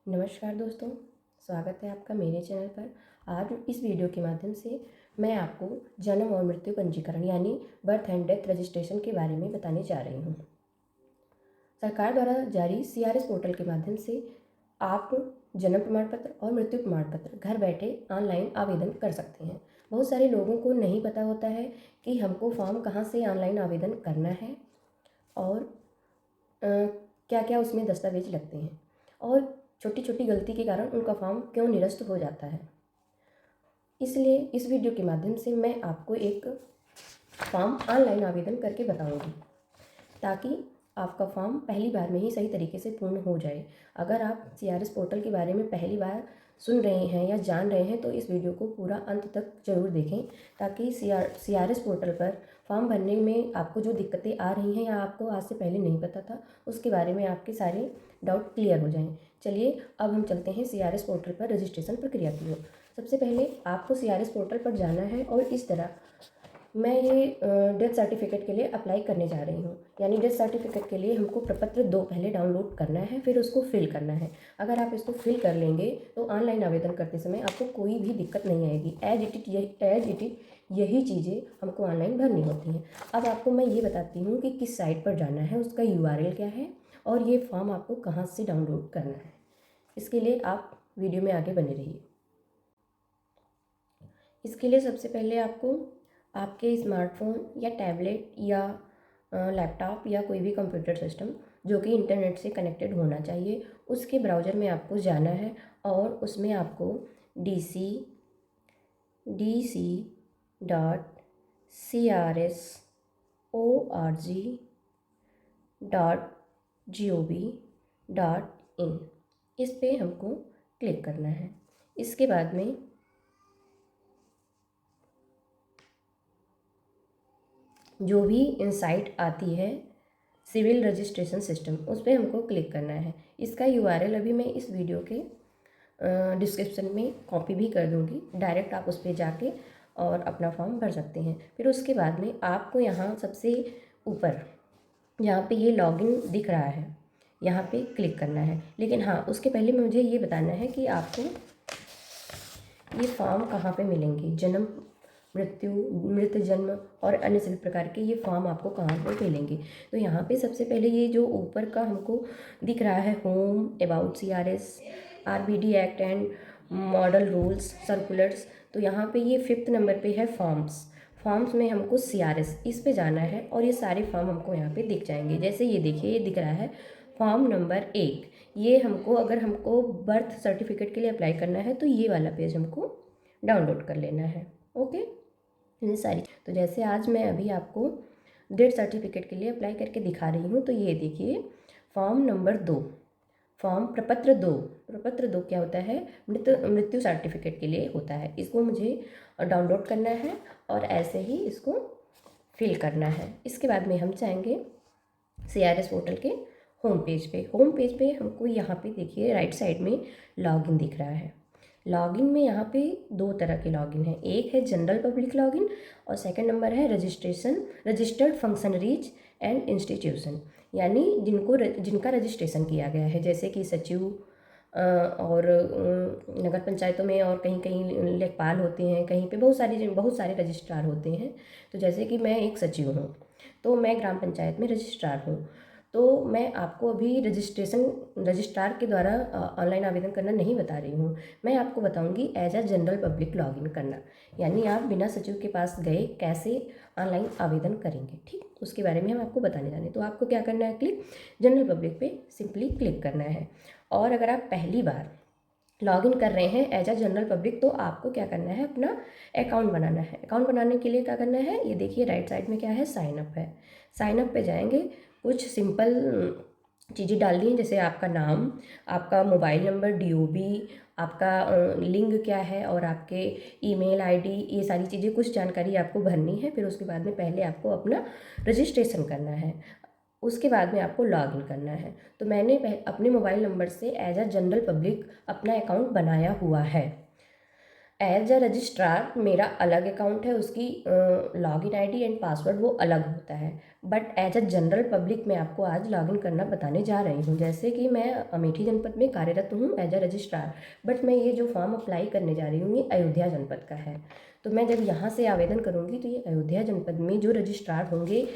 नमस्कार दोस्तों, स्वागत है आपका मेरे चैनल पर। आज इस वीडियो के माध्यम से मैं आपको जन्म और मृत्यु पंजीकरण यानी बर्थ एंड डेथ रजिस्ट्रेशन के बारे में बताने जा रही हूँ। सरकार द्वारा जारी CRS पोर्टल के माध्यम से आप जन्म प्रमाण पत्र और मृत्यु प्रमाण पत्र घर बैठे ऑनलाइन आवेदन कर सकते हैं। बहुत सारे लोगों को नहीं पता होता है कि हमको फॉर्म कहाँ से ऑनलाइन आवेदन करना है और क्या क्या उसमें दस्तावेज लगते हैं और छोटी छोटी गलती के कारण उनका फॉर्म क्यों निरस्त हो जाता है। इसलिए इस वीडियो के माध्यम से मैं आपको एक फॉर्म ऑनलाइन आवेदन करके बताऊंगी ताकि आपका फॉर्म पहली बार में ही सही तरीके से पूर्ण हो जाए। अगर आप CRS पोर्टल के बारे में पहली बार सुन रहे हैं या जान रहे हैं तो इस वीडियो को पूरा अंत तक ज़रूर देखें ताकि CRS पोर्टल पर फॉर्म भरने में आपको जो दिक्कतें आ रही हैं या आपको आज से पहले नहीं पता था उसके बारे में आपके सारे डाउट क्लियर हो जाएं। चलिए अब हम चलते हैं CRS पोर्टल पर रजिस्ट्रेशन प्रक्रिया की ओर। सबसे पहले आपको CRS पोर्टल पर जाना है और इस तरह मैं ये डेथ सर्टिफिकेट के लिए अप्लाई करने जा रही हूँ। यानी डेथ सर्टिफिकेट के लिए हमको प्रपत्र 2 पहले डाउनलोड करना है, फिर उसको फिल करना है। अगर आप इसको फिल कर लेंगे तो ऑनलाइन आवेदन करते समय आपको कोई भी दिक्कत नहीं आएगी। एज इट इज यही चीज़ें हमको ऑनलाइन भरनी होती हैं। अब आपको मैं ये बताती हूँ कि किस साइट पर जाना है, उसका URL क्या है और ये फॉर्म आपको कहाँ से डाउनलोड करना है। इसके लिए आप वीडियो में आगे बने रहिए। इसके लिए सबसे पहले आपको आपके स्मार्टफोन या टैबलेट या लैपटॉप या कोई भी कंप्यूटर सिस्टम जो कि इंटरनेट से कनेक्टेड होना चाहिए उसके ब्राउज़र में आपको जाना है और उसमें आपको dc.crsorg.gov.in इस पे हमको क्लिक करना है। इसके बाद में जो भी इनसाइट आती है सिविल रजिस्ट्रेशन सिस्टम उस पर हमको क्लिक करना है। इसका URL अभी मैं इस वीडियो के डिस्क्रिप्शन में कॉपी भी कर दूंगी। डायरेक्ट आप उस पर जाके और अपना फॉर्म भर सकते हैं। फिर उसके बाद में आपको यहाँ सबसे ऊपर यहाँ पे ये लॉगिन दिख रहा है, यहाँ पे क्लिक करना है। लेकिन हाँ, उसके पहले मुझे ये बताना है कि आपको ये फॉर्म कहाँ पे मिलेंगे। जन्म, मृत्यु, मृत जन्म और अन्य सभी प्रकार के ये फॉर्म आपको कहाँ पे मिलेंगे। तो यहाँ पे सबसे पहले ये जो ऊपर का हमको दिख रहा है home, about CRS, RBD act and model rules circulars, तो यहाँ पे ये 5th नंबर पे है फॉर्म्स में हमको CRS इस पे जाना है और ये सारे फॉर्म हमको यहाँ पे दिख जाएंगे। जैसे ये देखिए, ये दिख रहा है फॉर्म नंबर 1। ये हमको अगर हमको बर्थ सर्टिफिकेट के लिए अप्लाई करना है तो ये वाला पेज हमको डाउनलोड कर लेना है। ओके, ये सारी तो जैसे आज मैं अभी आपको डेथ सर्टिफिकेट के लिए अप्लाई करके दिखा रही हूँ। तो ये देखिए फॉर्म नंबर 2, फॉर्म प्रपत्र 2 क्या होता है, मृत्यु सर्टिफिकेट के लिए होता है। इसको मुझे डाउनलोड करना है और ऐसे ही इसको फिल करना है। इसके बाद में हम चाहेंगे CRS पोर्टल के होम पेज पे हमको यहाँ पे देखिए राइट साइड में लॉगिन दिख रहा है। लॉगिन में यहाँ पे 2 तरह के लॉगिन है, एक है जनरल पब्लिक लॉगिन और सेकंड नंबर है रजिस्टर्ड फंक्शनरीज एंड इंस्टीट्यूशन, यानी जिनका रजिस्ट्रेशन किया गया है, जैसे कि सचिव और नगर पंचायतों में और कहीं कहीं लेखपाल होते हैं, कहीं पे बहुत सारे रजिस्ट्रार होते हैं। तो जैसे कि मैं एक सचिव हूँ तो मैं ग्राम पंचायत में रजिस्ट्रार हूँ। तो मैं आपको अभी रजिस्ट्रार के द्वारा ऑनलाइन आवेदन करना नहीं बता रही हूँ। मैं आपको बताऊँगी as a general public login करना, यानी आप बिना सचिव के पास गए कैसे ऑनलाइन आवेदन करेंगे। ठीक, उसके बारे में हम आपको बताने जाने। तो आपको क्या करना है, क्लिक जनरल पब्लिक पे सिंपली क्लिक करना है। और अगर आप पहली बार लॉगिन कर रहे हैं एज अ जनरल पब्लिक तो आपको क्या करना है, अपना अकाउंट बनाना है। अकाउंट बनाने के लिए क्या करना है, ये देखिए राइट साइड में क्या है, साइन अप है। साइन अप पे जाएंगे, कुछ सिंपल चीज़ें डालनी है, जैसे आपका नाम, आपका मोबाइल नंबर, DOB, आपका लिंग क्या है और आपके ईमेल ID, ये सारी चीज़ें कुछ जानकारी आपको भरनी है। फिर उसके बाद में पहले आपको अपना रजिस्ट्रेशन करना है, उसके बाद में आपको लॉगिन करना है। तो मैंने अपने मोबाइल नंबर से एज अ जनरल पब्लिक अपना अकाउंट बनाया हुआ है। एज अ रजिस्ट्रार मेरा अलग अकाउंट है, उसकी लॉगिन आईडी एंड पासवर्ड वो अलग होता है। But as a general public मैं आपको आज लॉगिन करना बताने जा रही हूँ। जैसे कि मैं अमेठी जनपद में कार्यरत हूँ एज अ रजिस्ट्रार, बट मैं ये जो फॉर्म अप्लाई करने जा रही हूँ ये अयोध्या जनपद का है। तो मैं जब यहाँ से आवेदन करूँगी तो ये अयोध्या जनपद में जो रजिस्ट्रार होंगे,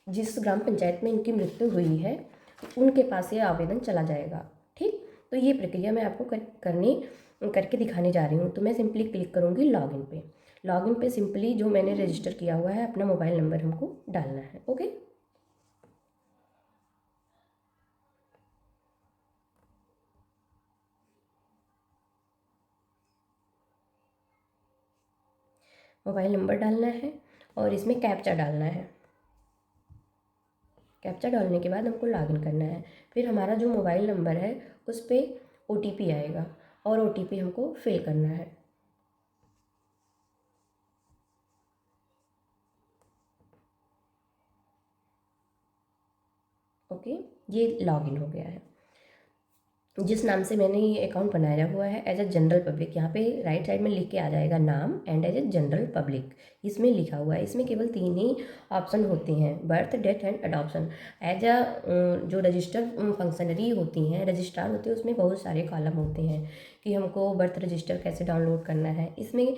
जिस ग्राम पंचायत में इनकी मृत्यु हुई है, उनके पास ये आवेदन चला जाएगा। ठीक, तो ये प्रक्रिया मैं आपको करके दिखाने जा रही हूँ। तो मैं सिंपली क्लिक करूँगी लॉगिन पे। लॉगिन पे सिंपली जो मैंने रजिस्टर किया हुआ है अपना मोबाइल नंबर हमको डालना है। ओके, मोबाइल नंबर डालना है और इसमें कैप्चा डालना है। कैप्चा डालने के बाद हमको लॉगिन करना है। फिर हमारा जो मोबाइल नंबर है उस पर OTP आएगा और OTP हमको फिल करना है। ओके, ये लॉगिन हो गया है। जिस नाम से मैंने ये अकाउंट बनाया हुआ है एज ए जनरल पब्लिक, यहाँ पे राइट साइड में लिख के आ जाएगा नाम and as a general public, इसमें लिखा हुआ है। इसमें केवल 3 ही ऑप्शन होते हैं, birth, death and adoption. As a जो रजिस्टर फंक्शनरी होती हैं, रजिस्ट्रार होते हैं, उसमें बहुत सारे कॉलम होते हैं कि हमको बर्थ रजिस्टर कैसे डाउनलोड करना है। इसमें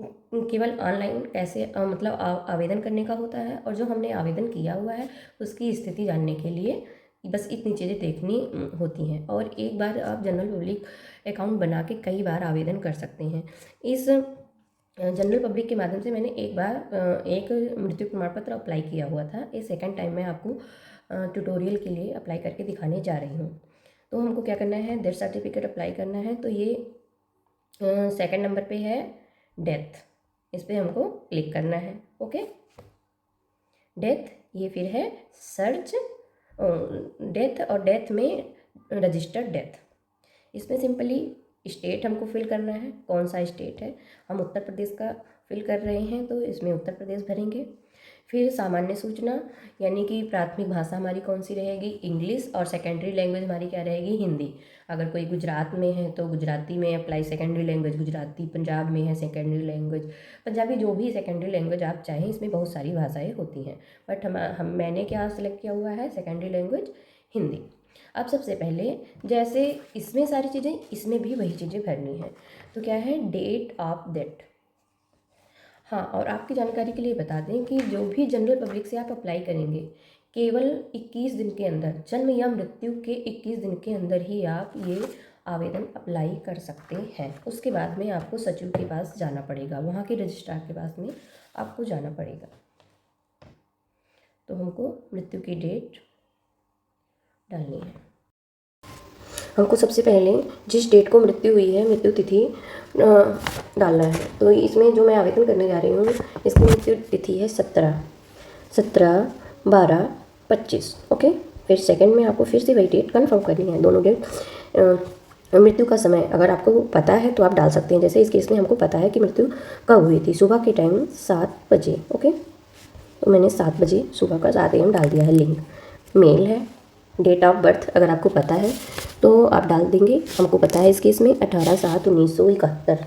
केवल ऑनलाइन कैसे मतलब आवेदन करने का होता है, और जो हमने आवेदन किया हुआ है उसकी स्थिति जानने के लिए बस इतनी चीज़ें देखनी होती हैं। और एक बार आप जनरल पब्लिक अकाउंट बना के कई बार आवेदन कर सकते हैं। इस जनरल पब्लिक के माध्यम से मैंने एक बार एक मृत्यु प्रमाण पत्र अप्लाई किया हुआ था। ये सेकंड टाइम मैं आपको ट्यूटोरियल के लिए अप्लाई करके दिखाने जा रही हूँ। तो हमको क्या करना है, डेथ सर्टिफिकेट अप्लाई करना है। तो ये सेकंड नंबर पे है डेथ, इस पर हमको क्लिक करना है। ओके, डेथ, ये फिर है सर्च डेथ और डेथ में रजिस्टर्ड डेथ। इसमें सिंपली स्टेट हमको फिल करना है, कौन सा स्टेट है। हम उत्तर प्रदेश का फिल कर रहे हैं तो इसमें उत्तर प्रदेश भरेंगे। फिर सामान्य सूचना, यानी कि प्राथमिक भाषा हमारी कौन सी रहेगी, इंग्लिश, और सेकेंडरी लैंग्वेज हमारी क्या रहेगी, हिंदी। अगर कोई गुजरात में है तो गुजराती में apply secondary language Gujarati, Punjab में है सेकेंडरी लैंग्वेज पंजाबी, जो भी सेकेंडरी लैंग्वेज आप चाहें। इसमें बहुत सारी भाषाएं होती हैं, बट मैंने क्या सेलेक्ट किया हुआ है, सेकेंडरी लैंग्वेज हिंदी। अब सबसे पहले जैसे इसमें सारी चीज़ें, इसमें भी वही चीज़ें भरनी है। तो क्या है, डेट ऑफ डेथ। हाँ, और आपकी जानकारी के लिए बता दें कि जो भी जनरल पब्लिक से आप अप्लाई करेंगे, केवल 21 दिन के अंदर, जन्म या मृत्यु के 21 दिन के अंदर ही आप ये आवेदन अप्लाई कर सकते हैं। उसके बाद में आपको सचिव के पास जाना पड़ेगा, वहाँ के रजिस्ट्रार के पास में आपको जाना पड़ेगा। तो हमको मृत्यु की डेट डालनी है। हमको सबसे पहले जिस डेट को मृत्यु हुई है, मृत्यु तिथि डालना है। तो इसमें जो मैं आवेदन करने जा रही हूँ, इसकी मृत्यु तिथि है 17/12/25। ओके, फिर सेकंड में आपको फिर से वही डेट कन्फर्म करनी है। दोनों डेट, मृत्यु का समय अगर आपको पता है तो आप डाल सकते हैं। जैसे इस केस में हमको पता है कि मृत्यु कब हुई थी, सुबह के टाइम 7 बजे। ओके, तो मैंने 7 बजे सुबह का 7 AM डाल दिया है। लिंग मेल है। डेट ऑफ बर्थ अगर आपको पता है तो आप डाल देंगे। हमको पता है इस केस में 18/7/1971।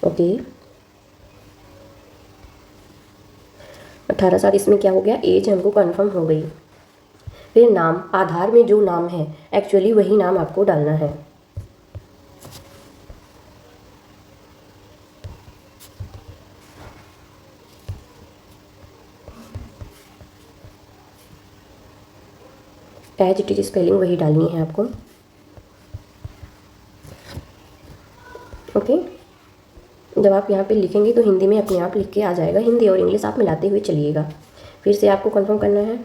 ओके, 18 साल, इसमें क्या हो गया, एज हमको कंफर्म हो गई। फिर नाम, आधार में जो नाम है एक्चुअली वही नाम आपको डालना है। एज इट इज स्पेलिंग वही डालनी है आपको। ओके, जब आप यहाँ पे लिखेंगे तो हिंदी में अपने आप लिख के आ जाएगा। हिंदी और इंग्लिश आप मिलाते हुए चलिएगा। फिर से आपको कंफर्म करना है,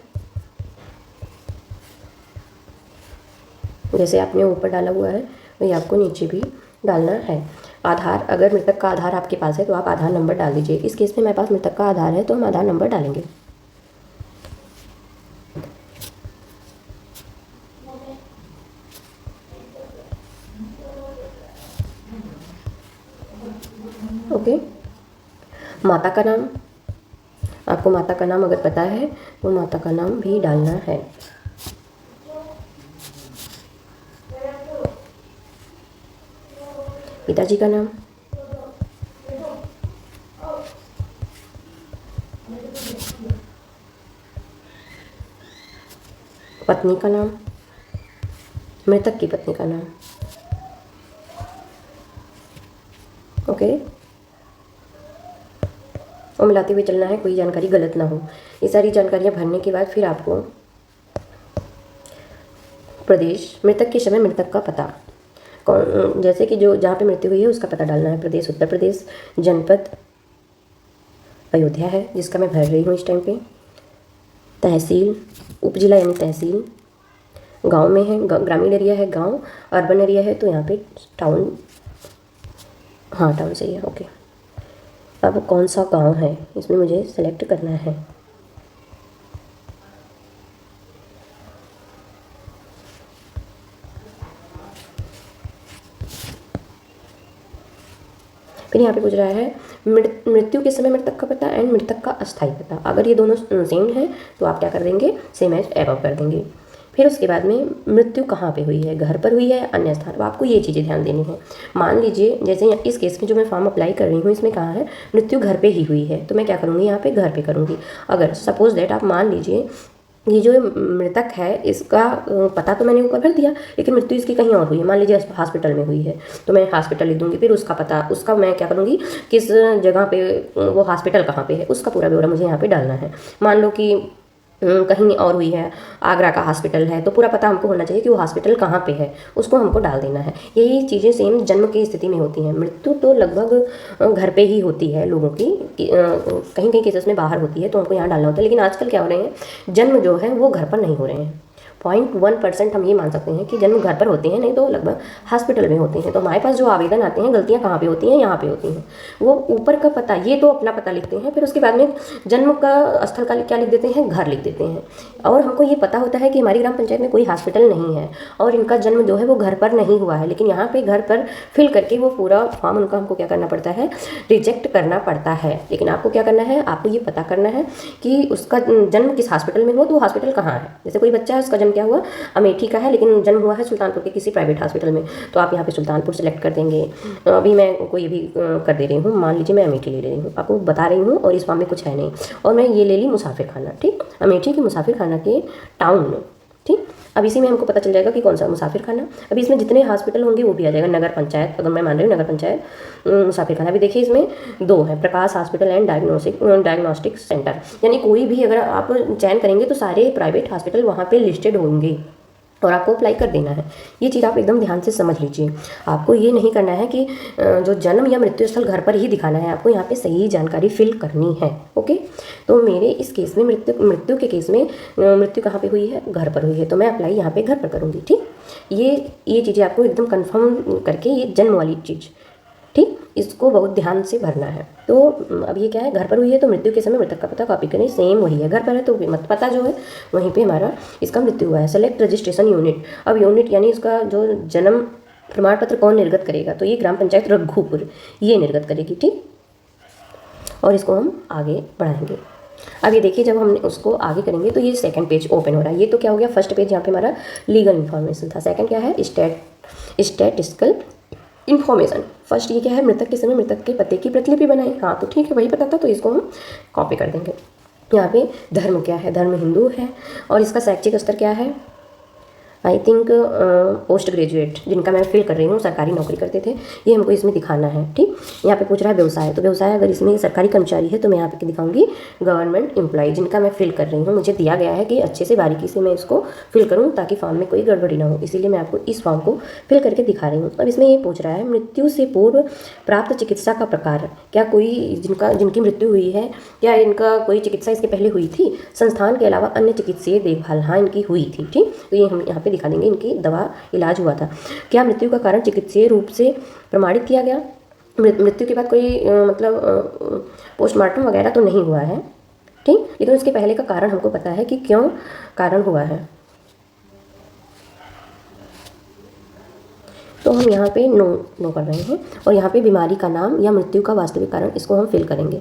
जैसे आपने ऊपर डाला हुआ है वही आपको नीचे भी डालना है। आधार, अगर मृतक का आधार आपके पास है तो आप आधार नंबर डाल दीजिए। इस केस में मेरे पास मृतक का आधार है तो हम आधार नंबर डालेंगे। ओके, माता का नाम, आपको माता का नाम अगर पता है तो माता का नाम भी डालना है। पिताजी का नाम, पत्नी का नाम, मृतक की पत्नी का नाम। ओके, और मिलाते हुए चलना है, कोई जानकारी गलत ना हो। ये सारी जानकारियाँ भरने के बाद फिर आपको प्रदेश, मृतक के समय मृतक का पता, कौन, जैसे कि जो जहाँ पे मृत्यु हुई है उसका पता डालना है। प्रदेश उत्तर प्रदेश, जनपद अयोध्या है जिसका मैं भर रही हूँ इस टाइम पे, तहसील, उपजिला यानी तहसील, गांव में है, ग्रामीण एरिया है गांव, अर्बन एरिया है तो यहाँ पे टाउन, हाँ टाउन सही है। ओके, अब कौन सा गांव है इसमें मुझे सेलेक्ट करना है। फिर यहाँ पे पूछ रहा है मृत्यु के समय मृतक का पता एंड मृतक का अस्थायी पता। अगर ये दोनों सेम है तो आप क्या कर देंगे, सेम एज एबव कर देंगे। फिर उसके बाद में मृत्यु कहाँ पे हुई है, घर पर हुई है अन्य स्थान, तो आपको ये चीज़ें ध्यान देनी है। मान लीजिए जैसे इस केस में जो मैं फॉर्म अप्लाई कर रही हूँ इसमें कहा है मृत्यु घर पे ही हुई है, तो मैं क्या करूँगी यहाँ पे घर पे करूँगी। अगर सपोज दैट आप मान लीजिए ये जो मृतक है इसका पता तो मैंने ऊपर भर दिया लेकिन मृत्यु इसकी कहीं और हुई है, मान लीजिए हॉस्पिटल में हुई है तो मैं हॉस्पिटल लिख दूँगी। फिर उसका पता, उसका मैं क्या करूँगी, किस जगह पे वो हॉस्पिटल कहाँ पे है उसका पूरा ब्यौरा मुझे यहाँ पे डालना है। मान लो कि कहीं और हुई है, आगरा का हॉस्पिटल है, तो पूरा पता हमको होना चाहिए कि वो हॉस्पिटल कहाँ पे है, उसको हमको डाल देना है। यही चीज़ें सेम जन्म की स्थिति में होती हैं। मृत्यु तो लगभग घर पे ही होती है लोगों की, कहीं कहीं केसेस में बाहर होती है तो हमको यहाँ डालना होता है। लेकिन आजकल क्या हो रहे हैं, जन्म जो है वो घर पर नहीं हो रहे हैं। 0.1% हम ये मान सकते हैं कि जन्म घर पर होते हैं, नहीं तो लगभग हॉस्पिटल में होते हैं। तो हमारे पास जो आवेदन आते हैं गलतियाँ कहाँ पे होती हैं, यहाँ पे होती हैं। वो ऊपर का पता, ये तो अपना पता लिखते हैं, फिर उसके बाद में जन्म का स्थल का क्या लिख देते हैं, घर लिख देते हैं। और हमको ये पता होता है कि हमारी ग्राम पंचायत में कोई हॉस्पिटल नहीं है और इनका जन्म जो है वो घर पर नहीं हुआ है, लेकिन यहाँ पे घर पर फिल करके वो पूरा फॉर्म उनका हमको क्या करना पड़ता है, रिजेक्ट करना पड़ता है। लेकिन आपको क्या करना है, आपको ये पता करना है कि उसका जन्म किस हॉस्पिटल में हो, तो हॉस्पिटल कहाँ है। जैसे कोई बच्चा है उसका जन्म क्या हुआ, अमेठी का है लेकिन जन्म हुआ है सुल्तानपुर के किसी प्राइवेट हॉस्पिटल में, तो आप यहाँ पे सुल्तानपुर सेलेक्ट कर देंगे। अभी मैं कोई भी कर दे रही हूँ, मान लीजिए मैं अमेठी ले रही हूँ, आपको बता रही हूँ और इस फॉर्म में कुछ है नहीं, और मैं ये ले ली मुसाफिर खाना, ठीक, अमेठी के मुसाफिर खाना के टाउन में, ठीक। अब इसी में हमको पता चल जाएगा कि कौन सा मुसाफिर खाना। अभी इसमें जितने हॉस्पिटल होंगे वो भी आ जाएगा, नगर पंचायत, अगर मैं मान रही हूँ नगर पंचायत मुसाफिर खाना। अभी देखिए इसमें 2 है, प्रकाश हॉस्पिटल एंड डायग्नोस्टिक सेंटर, यानी कोई भी अगर आप चयन करेंगे तो सारे प्राइवेट हॉस्पिटल वहाँ पे लिस्टेड होंगे और आपको अप्लाई कर देना है। ये चीज़ आप एकदम ध्यान से समझ लीजिए। आपको ये नहीं करना है कि जो जन्म या मृत्यु स्थल घर पर ही दिखाना है, आपको यहाँ पे सही जानकारी फिल करनी है। ओके, तो मेरे इस केस में मृत्यु के केस में मृत्यु कहाँ पे हुई है, घर पर हुई है, तो मैं अप्लाई यहाँ पे घर पर करूँगी, ठीक। ये चीज़ें आपको एकदम कन्फर्म करके, ये जन्म वाली चीज़, ठीक, इसको बहुत ध्यान से भरना है। तो अब ये क्या है, घर पर हुई है तो मृत्यु के समय मृतक का पता कॉपी करनी, सेम वही है, घर पर है तो मत पता जो है वहीं पे हमारा इसका मृत्यु हुआ है। सेलेक्ट रजिस्ट्रेशन यूनिट, अब यूनिट यानी इसका जो जन्म प्रमाण पत्र कौन निर्गत करेगा, तो ये ग्राम पंचायत रघुपुर ये निर्गत करेगी, ठीक। और इसको हम आगे बढ़ाएंगे। अब ये देखिए जब हम उसको आगे करेंगे तो ये सेकंड पेज ओपन हो रहा है। ये तो क्या हो गया, फर्स्ट पेज यहाँ पे हमारा लीगल इन्फॉर्मेशन था, सेकंड क्या है, स्टैटिस्टिकल इन्फॉर्मेशन। फर्स्ट ये क्या है, मृतक के समय मृतक के पते की प्रतिलिपि बनाई, हाँ तो ठीक है वही पता था, तो इसको हम कॉपी कर देंगे। यहाँ पे धर्म क्या है, धर्म हिंदू है, और इसका शैक्षिक स्तर क्या है, आई थिंक पोस्ट ग्रेजुएट, जिनका मैं फिल कर रही हूँ सरकारी नौकरी करते थे, ये हमको इसमें दिखाना है, ठीक। यहाँ पे पूछ रहा है व्यवसाय, तो व्यवसाय अगर इसमें सरकारी कर्मचारी है तो मैं यहाँ पे दिखाऊंगी गवर्नमेंट एम्प्लॉय, जिनका मैं फिल कर रही हूँ। मुझे दिया गया है कि अच्छे से बारीकी से मैं इसको फिल करूँ ताकि फॉर्म में कोई गड़बड़ी ना हो, इसीलिए मैं आपको इस फॉर्म को फिल करके दिखा रही हूँ। अब इसमें ये पूछ रहा है मृत्यु से पूर्व प्राप्त चिकित्सा का प्रकार, क्या कोई जिनकी मृत्यु हुई है, क्या इनका कोई चिकित्सा इसके पहले हुई थी, संस्थान के अलावा अन्य चिकित्सीय देखभाल, हाँ इनकी हुई थी, ठीक। तो ये हम यहाँ पे दिखा देंगे, इनकी दवा इलाज हुआ था। क्या मृत्यु का कारण चिकित्सीय रूप से प्रमाणित किया गया, मृत्यु के बाद कोई मतलब पोस्टमार्टम वगैरह तो नहीं हुआ है, ठीक, लेकिन उसके पहले का कारण हमको पता है कि क्यों कारण हुआ है, तो हम यहाँ पे नो कर रहे हैं। और यहाँ पे बीमारी का नाम या मृत्यु का वास्तविक कारण, इसको हम फिल करेंगे।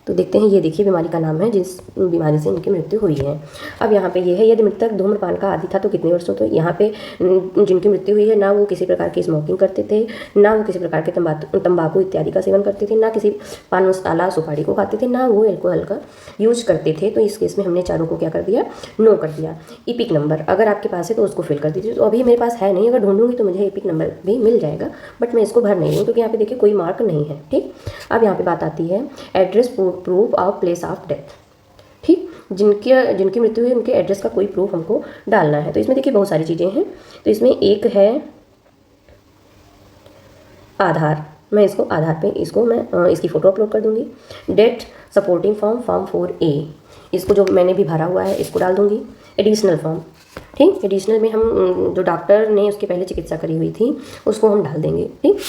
तो देखते हैं, ये देखिए बीमारी का नाम है जिस बीमारी से इनकी मृत्यु हुई है। अब यहाँ पे ये है, यदि मृतक धूम्रपान का आदी था तो कितने वर्षों। तो यहाँ पे जिनकी मृत्यु हुई है, ना वो किसी प्रकार की स्मोकिंग करते थे, ना वो किसी प्रकार के तंबाकू इत्यादि का सेवन करते थे, ना किसी पान मसाला सुपारी को खाते थे, ना वो एल्कोहल का यूज करते थे। तो इस केस में हमने चारों को क्या कर दिया, नो कर दिया। इपिक नंबर अगर आपके पास है तो उसको फिल कर दीजिए। तो अभी मेरे पास है नहीं, अगर ढूंढूंगी तो मुझे इपिक नंबर भी मिल जाएगा, बट मैं इसको भर नहीं हूँ क्योंकि यहाँ पे देखिए कोई मार्क नहीं है। ठीक, अब यहाँ पे बात आती है address proof of place of death. ठीक, जिनकी मृत्यु हुई उनके एड्रेस का कोई प्रूफ हमको डालना है। तो इसमें देखिए बहुत सारी चीज़ें हैं। तो इसमें एक है आधार, मैं इसको आधार पे इसको मैं इसकी फ़ोटो अपलोड कर दूंगी। डेथ सपोर्टिंग फॉर्म 4A, इसको जो मैंने भी भरा हुआ है इसको डाल दूंगी। एडिशनल फॉर्म, ठीक, एडिशनल में हम जो डॉक्टर ने उसके पहले चिकित्सा करी हुई थी उसको हम डाल देंगे। ठीक,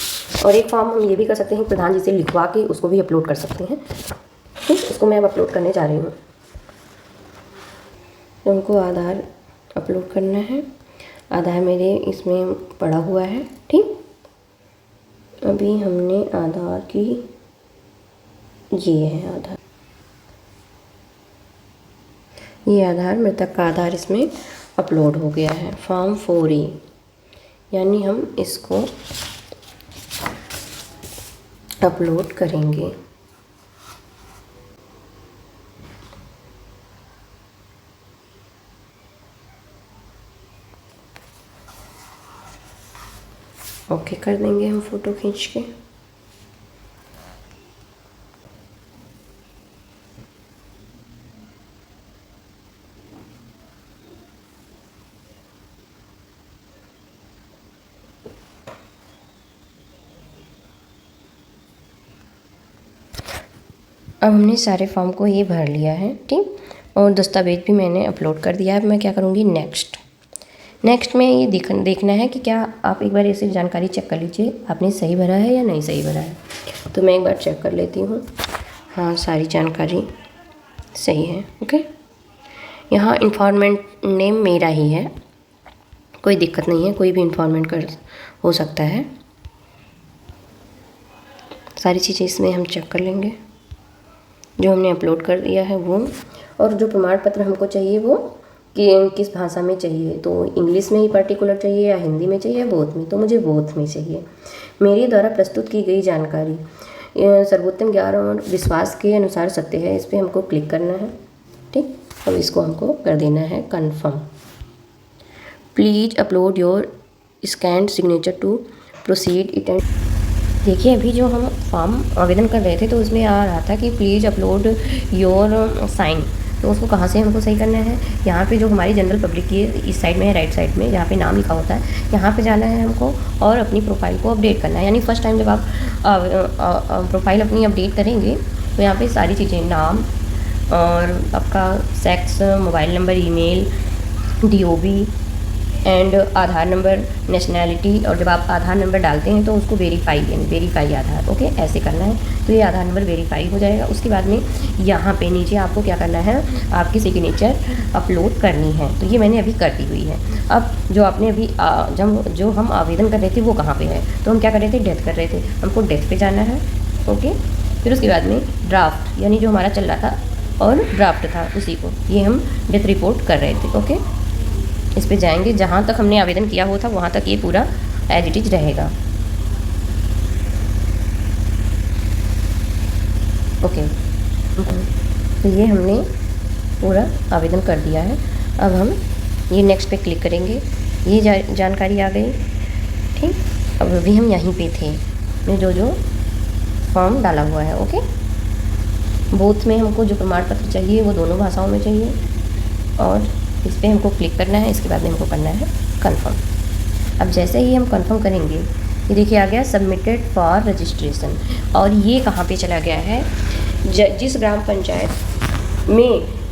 और एक फॉर्म हम ये भी कर सकते हैं, प्रधान जी से लिखवा के उसको भी अपलोड कर सकते हैं। ठीक, इसको मैं अब अपलोड करने जा रही हूँ। तो उनको आधार अपलोड करना है। आधार मेरे इसमें पड़ा हुआ है। ठीक, अभी हमने आधार की, ये है आधार, ये आधार मृतक का आधार इसमें अपलोड हो गया है। फॉर्म 4A, यानी हम इसको अपलोड करेंगे। ओके कर देंगे हम फ़ोटो खींच के। अब हमने सारे फॉर्म को ये भर लिया है। ठीक, और दस्तावेज भी मैंने अपलोड कर दिया है। अब मैं क्या करूँगी, नेक्स्ट में ये देखना है कि क्या आप एक बार ऐसी जानकारी चेक कर लीजिए आपने सही भरा है या नहीं सही भरा है। तो मैं एक बार चेक कर लेती हूँ। हाँ, सारी जानकारी सही है। ओके, यहाँ इन्फॉर्मेंट नेम मेरा ही है, कोई दिक्कत नहीं है, कोई भी इन्फॉर्मेंट कर हो सकता है। सारी चीज़ें इसमें हम चेक कर लेंगे जो हमने अपलोड कर दिया है वो। और जो प्रमाण पत्र हमको चाहिए वो कि किस भाषा में चाहिए, तो इंग्लिश में ही पर्टिकुलर चाहिए या हिंदी में चाहिए या बोथ में। तो मुझे बोथ में चाहिए। मेरे द्वारा प्रस्तुत की गई जानकारी सर्वोत्तम ज्ञान और विश्वास के अनुसार सत्य है, इस पर हमको क्लिक करना है। ठीक, अब इसको हमको कर देना है confirm. Please upload your scanned signature to proceed it. And देखिए अभी जो हम फॉर्म आवेदन कर रहे थे तो उसमें आ रहा था कि प्लीज़ अपलोड योर साइन। तो उसको कहाँ से हमको सही करना है, यहाँ पे जो हमारी जनरल पब्लिक की इस साइड में है, राइट साइड में जहाँ पे नाम लिखा होता है, यहाँ पे जाना है हमको और अपनी प्रोफाइल को अपडेट करना है। यानी फर्स्ट टाइम जब आप प्रोफाइल अपनी अपडेट करेंगे तो यहाँ पे सारी चीज़ें, नाम और आपका sex, mobile number, email, DOB and Aadhaar number, nationality. और जब आप आधार नंबर डालते हैं तो उसको वेरीफाई आधार, ओके, ऐसे करना है। तो ये आधार नंबर वेरीफाई हो जाएगा। उसके बाद में यहाँ पे नीचे आपको क्या करना है, आपकी सिग्नेचर अपलोड करनी है। तो ये मैंने अभी कर दी हुई है। अब जो आपने अभी जो हम आवेदन कर रहे थे वो कहाँ पे है, तो हम क्या कर रहे थे, डेथ कर रहे थे, हमको डेथ पे जाना है। ओके, फिर उसके बाद में ड्राफ्ट, यानी जो हमारा चल रहा था और ड्राफ्ट था उसी को, ये हम डेथ रिपोर्ट कर रहे थे। ओके, इस पे जाएंगे, जहाँ तक हमने आवेदन किया हुआ था वहाँ तक ये पूरा एज इट इज रहेगा। ओके, तो ये हमने पूरा आवेदन कर दिया है। अब हम ये नेक्स्ट पे क्लिक करेंगे, ये जानकारी आ गई। ठीक, अब अभी हम यहीं पे थे, हमने जो फॉर्म डाला हुआ है। ओके, बोथ में हमको जो प्रमाण पत्र चाहिए वो दोनों भाषाओं में चाहिए और इस पर हमको क्लिक करना है। इसके बाद में हमको करना है कंफर्म। अब जैसे ही हम कंफर्म करेंगे, ये देखिए आ गया सबमिटेड फॉर रजिस्ट्रेशन। और ये कहाँ पे चला गया है, जिस ग्राम पंचायत में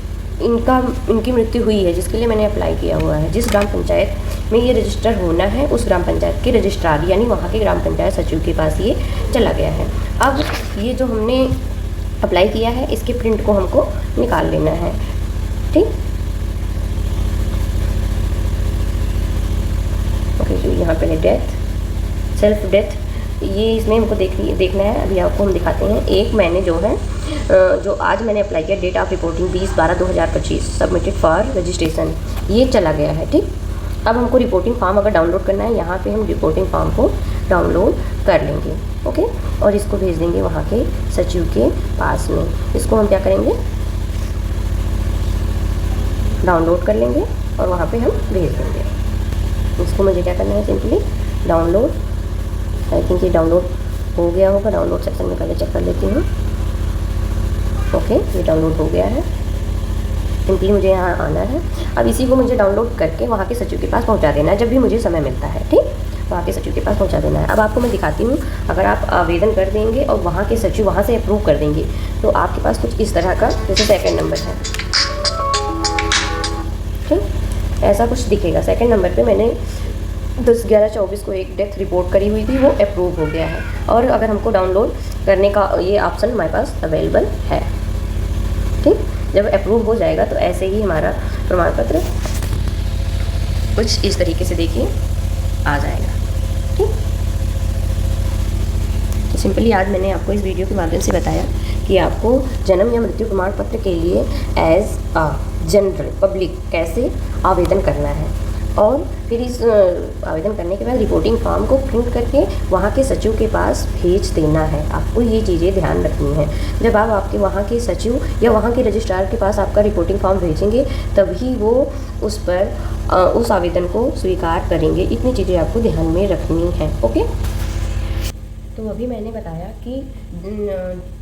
इनकी मृत्यु हुई है, जिसके लिए मैंने अप्लाई किया हुआ है, जिस ग्राम पंचायत में ये रजिस्टर होना है उस ग्राम पंचायत के रजिस्ट्रार यानी वहाँ के ग्राम पंचायत सचिव के पास ये चला गया है। अब ये जो हमने अप्लाई किया है इसके प्रिंट को हमको निकाल लेना है। ठीक, ओके, जो यहाँ पे डेथ, सेल्फ डेथ ये इसमें हमको देखना है। अभी आपको हम दिखाते हैं। एक मैंने जो है जो आज मैंने अप्लाई किया, date of reporting 20/12/2025, submitted for registration, ये चला गया है। ठीक, अब हमको रिपोर्टिंग फॉर्म अगर डाउनलोड करना है, यहाँ पे हम रिपोर्टिंग फॉर्म को डाउनलोड कर लेंगे। ओके, और इसको भेज देंगे वहाँ के सचिव के पास में। इसको हम क्या करेंगे, डाउनलोड कर लेंगे और वहाँ पे हम भेज देंगे। इसको मुझे क्या करना है, सिंपली डाउनलोड, आई थिंक ये डाउनलोड हो गया होगा। डाउनलोड सेक्शन में पहले चेक कर लेती हूँ। ओके, ये डाउनलोड हो गया है। सिंपली मुझे यहाँ आना है। अब इसी को मुझे डाउनलोड करके वहाँ के सचिव के पास पहुँचा देना है जब भी मुझे समय मिलता है। ठीक, वहाँ के सचिव के पास पहुँचा देना है। अब आपको मैं दिखाती हूँ, अगर आप आवेदन कर देंगे और वहाँ के सचिव वहाँ से अप्रूव कर देंगे तो आपके पास कुछ इस तरह का, जैसे सेकंड नंबर है, ठीक, ऐसा कुछ दिखेगा। सेकंड नंबर पे मैंने 10/11/24 को एक डेथ रिपोर्ट करी हुई थी, वो अप्रूव हो गया है। और अगर हमको डाउनलोड करने का ये ऑप्शन हमारे पास अवेलेबल है। ठीक, जब अप्रूव हो जाएगा तो ऐसे ही हमारा प्रमाण पत्र कुछ इस तरीके से देखिए आ जाएगा। ठीक, तो सिंपली आज मैंने आपको इस वीडियो के माध्यम से बताया कि आपको जन्म या मृत्यु प्रमाण पत्र के लिए एज अ जनरल पब्लिक कैसे आवेदन करना है, और फिर इस आवेदन करने के बाद रिपोर्टिंग फॉर्म को प्रिंट करके वहाँ के सचिव के पास भेज देना है। आपको ये चीज़ें ध्यान रखनी है। जब आप आपके वहाँ के सचिव या वहाँ के रजिस्ट्रार के पास आपका रिपोर्टिंग फॉर्म भेजेंगे तभी वो उस पर उस आवेदन को स्वीकार करेंगे। इतनी चीज़ें आपको ध्यान में रखनी है। ओके, तो अभी मैंने बताया कि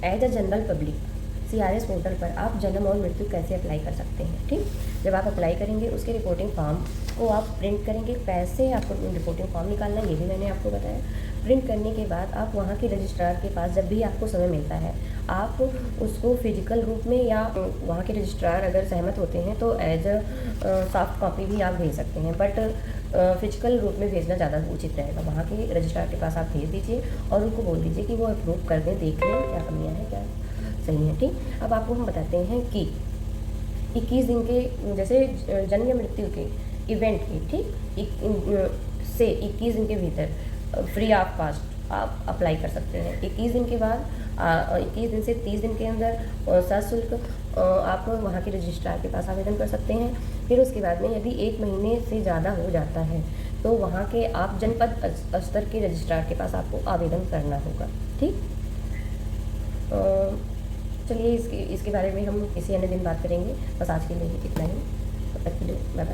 as a general public CRS portal पर आप जन्म और मृत्यु कैसे अप्लाई कर सकते हैं। ठीक, जब आप अप्लाई करेंगे उसके रिपोर्टिंग फॉर्म को आप प्रिंट करेंगे। कैसे आपको रिपोर्टिंग फॉर्म निकालना है ये भी मैंने आपको बताया। प्रिंट करने के बाद आप वहाँ के रजिस्ट्रार के पास जब भी आपको समय मिलता है आप उसको फिजिकल रूप में, या वहाँ के रजिस्ट्रार अगर सहमत होते हैं तो एज अ सॉफ्ट कॉपी भी आप भेज सकते हैं, बट फिजिकल रूप में भेजना ज़्यादा उचित रहेगा। वहाँ के रजिस्ट्रार के पास आप भेज दीजिए और उनको बोल दीजिए कि वो अप्रूव कर दें, देख लें क्या कमियाँ हैं क्या सही है। ठीक, अब आपको हम बताते हैं कि 21 दिन के, जैसे जन्म या मृत्यु के इवेंट के, ठीक, से 21 दिन के भीतर फ्री ऑफ कास्ट आप अप्लाई कर सकते हैं। 21 दिन के बाद 21 दिन से 30 दिन के अंदर सशुल्क आप वहाँ के रजिस्ट्रार के पास आवेदन कर सकते हैं। फिर उसके बाद में यदि 1 महीने से ज़्यादा हो जाता है तो वहाँ के आप जनपद स्तर के रजिस्ट्रार के पास आपको आवेदन करना होगा। ठीक, चलिए इसके बारे में हम किसी अन्य दिन बात करेंगे। बस आज के लिए इतना ही। तब तक के लिए बाय बाय।